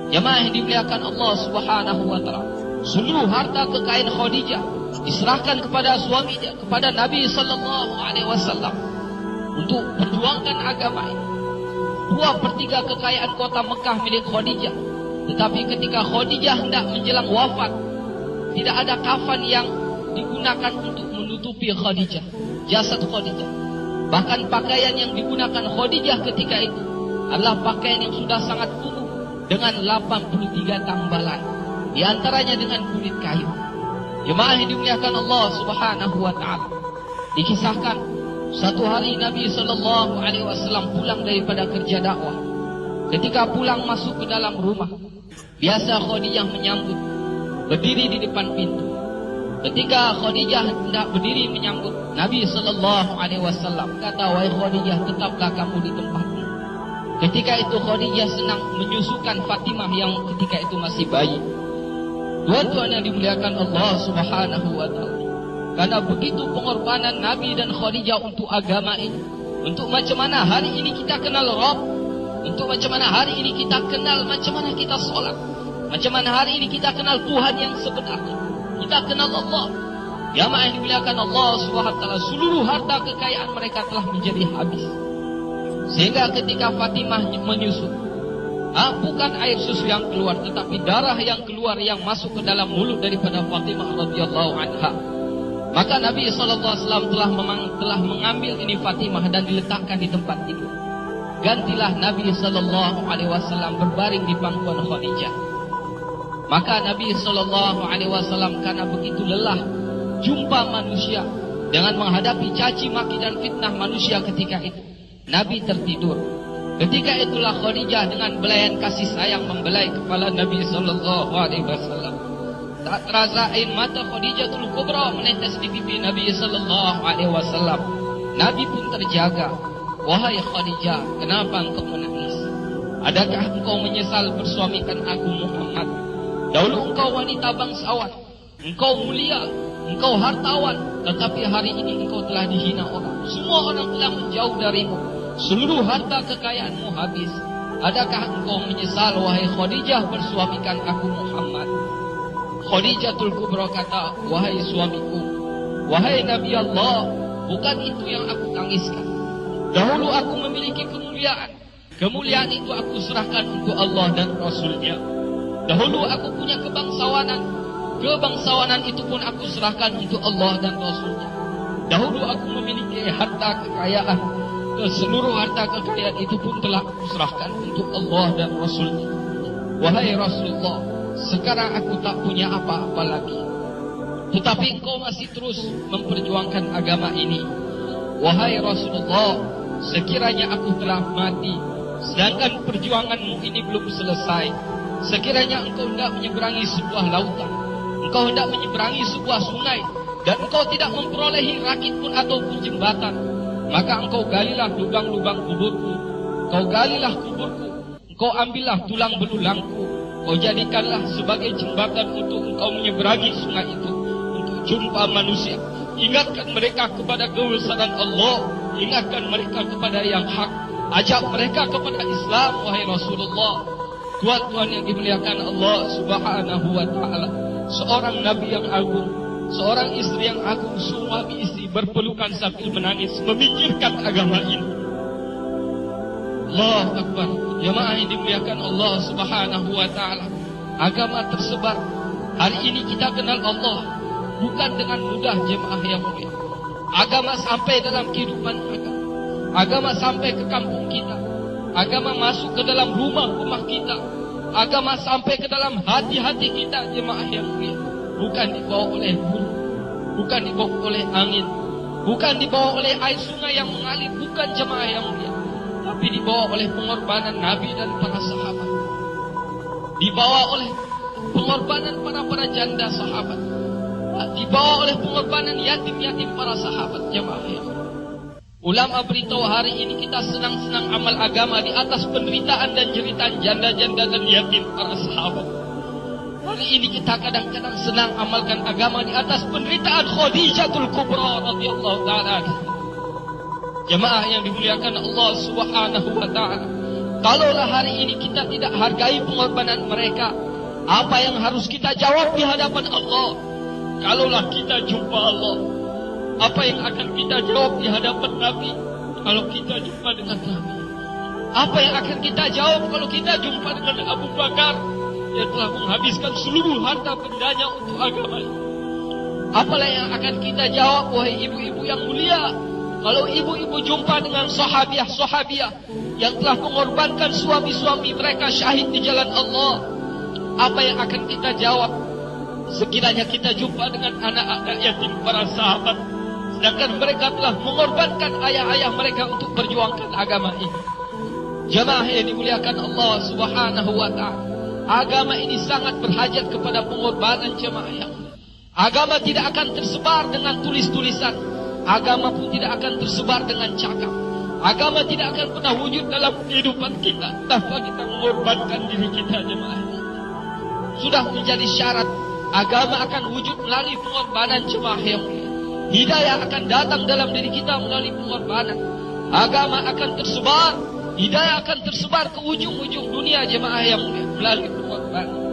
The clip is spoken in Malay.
Jemaah yang dimuliakan Allah Subhanahu wa taala, seluruh harta kekayaan Khadijah diserahkan kepada suaminya, kepada Nabi sallallahu alaihi wasallam untuk perjuangkan agama ini. 2/3 kekayaan kota Mekah milik Khadijah. Tetapi ketika Khadijah hendak menjelang wafat, tidak ada kafan yang digunakan untuk menutupi Khadijah, jasad Khadijah. Bahkan pakaian yang digunakan Khadijah ketika itu adalah pakaian yang sudah sangat kumuh dengan 83 tambalan, di antaranya dengan kulit kayu. Jemaah yang dimuliakan Allah Subhanahu wa taala, dikisahkan satu hari Nabi sallallahu alaihi wasallam pulang daripada kerja dakwah. Ketika pulang masuk ke dalam rumah, biasa Khadijah menyambut, berdiri di depan pintu. Ketika Khadijah hendak berdiri menyambut, Nabi sallallahu alaihi wasallam kata, "Wahai Khadijah, tetaplah kamu di tempatmu." Ketika itu Khadijah senang menyusukan Fatimah yang ketika itu masih bayi. Tuan-tuan yang dimuliakan Allah Subhanahu wa taala, karena begitu pengorbanan Nabi dan Khadijah untuk agama ini, untuk macam mana hari ini kita kenal Rabb, untuk macam mana hari ini kita kenal macam mana kita solat, macam mana hari ini kita kenal Tuhan yang sebenarnya, kita kenal Allah. Jamaah yang dimuliakan Allah Subhanahu wa taala, seluruh harta kekayaan mereka telah menjadi habis. Sehingga ketika Fatimah menyusu, bukan air susu yang keluar, tetapi darah yang keluar yang masuk ke dalam mulut daripada Fatimah radhiyallahu anha. Maka Nabi SAW telah mengambil ini Fatimah dan diletakkan di tempat itu. Gantilah Nabi SAW berbaring di pangkuan Khadijah. Maka Nabi SAW karena begitu lelah jumpa manusia dengan menghadapi caci maki dan fitnah manusia ketika itu, Nabi tertidur. Ketika itulah Khadijah dengan belayan kasih sayang membelai kepala Nabi SAW. Tak terasa air mata Khadijatul Kubra menetes di pipi Nabi SAW. Nabi pun terjaga. "Wahai Khadijah, kenapa engkau menangis? Adakah engkau menyesal bersuamikan aku Muhammad? Dahulu engkau wanita bangsawan, engkau mulia, engkau hartawan, tetapi hari ini engkau telah dihina orang. Semua orang telah menjauh darimu. Seluruh harta kekayaanmu habis. Adakah engkau menyesal, wahai Khadijah, bersuamikan aku Muhammad?" Khadijatul Kubra kata, "Wahai suamiku, wahai Nabi Allah, bukan itu yang aku tangiskan. Dahulu aku memiliki kemuliaan. Kemuliaan itu aku serahkan untuk Allah dan Rasulnya. Dahulu aku punya kebangsawanan. Kebangsawanan itu pun aku serahkan untuk Allah dan Rasulnya. Dahulu aku memiliki harta kekayaan. Seluruh harta kekayaan itu pun telah aku serahkan untuk Allah dan Rasulnya. Wahai Rasulullah, sekarang aku tak punya apa-apa lagi. Tetapi engkau masih terus memperjuangkan agama ini. Wahai Rasulullah, sekiranya aku telah mati, sedangkan perjuanganmu ini belum selesai. Sekiranya engkau hendak menyeberangi sebuah lautan, engkau hendak menyeberangi sebuah sungai, dan engkau tidak memperolehi rakit pun ataupun jembatan, maka engkau galilah lubang-lubang kuburku, engkau galilah kuburku, engkau ambillah tulang belulangku, kau jadikanlah sebagai jembatan untuk engkau menyeberangi sungai itu, untuk jumpa manusia. Ingatkan mereka kepada kebesaran Allah, ingatkan mereka kepada yang hak, ajak mereka kepada Islam, wahai Rasulullah." Tuan-tuan yang dimuliakan Allah Subhanahu wa taala, seorang nabi yang agung, seorang istri yang agung, suami istri berpelukan sambil menangis memikirkan agama ini. Allahu Akbar. Jemaah yang dimuliakan Allah Subhanahu wa taala, agama tersebar. Hari ini kita kenal Allah bukan dengan mudah, jemaah yang mulia. Agama sampai dalam kehidupan kita. Agama sampai ke kampung kita. Agama masuk ke dalam rumah-rumah kita. Agama sampai ke dalam hati-hati kita, jemaah yang mulia. Bukan dibawa oleh burung, bukan dibawa oleh angin, bukan dibawa oleh air sungai yang mengalir, bukan, jemaah yang mulia. Tapi dibawa oleh pengorbanan Nabi dan para sahabat. Dibawa oleh pengorbanan para janda sahabat. Dibawa oleh pengorbanan yatim-yatim para sahabat, jemaah yang mulia. Ulama beritahu hari ini kita senang-senang amal agama di atas penderitaan dan jeritan janda-janda dan yatim para sahabat. Hari ini kita kadang-kadang senang amalkan agama di atas penderitaan Khadijatul Kubra radhiyallahu ta'ala. Jemaah yang dimuliakan Allah Subhanahu wa ta'ala, Kalaulah hari ini kita tidak hargai pengorbanan mereka, apa yang harus kita jawab di hadapan Allah? Kalaulah kita jumpa Allah, apa yang akan kita jawab di hadapan Nabi? Kalau kita jumpa dengan Nabi, apa yang akan kita jawab kalau kita jumpa dengan Abu Bakar yang telah menghabiskan seluruh harta bendanya untuk agama ini? Apalah yang akan kita jawab, wahai ibu-ibu yang mulia, kalau ibu-ibu jumpa dengan sahabiah-sahabiah yang telah mengorbankan suami-suami mereka syahid di jalan Allah? Apa yang akan kita jawab sekiranya kita jumpa dengan anak-anak yatim para sahabat, sedangkan mereka telah mengorbankan ayah-ayah mereka untuk perjuangkan agama ini? Jamaah yang dimuliakan Allah Subhanahu wa ta'ala, agama ini sangat berhajat kepada pengorbanan jamaah yang. Agama tidak akan tersebar dengan tulis-tulisan. Agama pun tidak akan tersebar dengan cakap. Agama tidak akan pernah wujud dalam kehidupan kita tanpa kita mengorbankan diri kita, jemaah. Sudah menjadi syarat. Agama akan wujud melalui pengorbanan, jemaah yang mulia. Hidayah akan datang dalam diri kita melalui pengorbanan. Agama akan tersebar. Hidayah akan tersebar ke ujung-ujung dunia, jemaah yang mulia, melalui pengorbanan.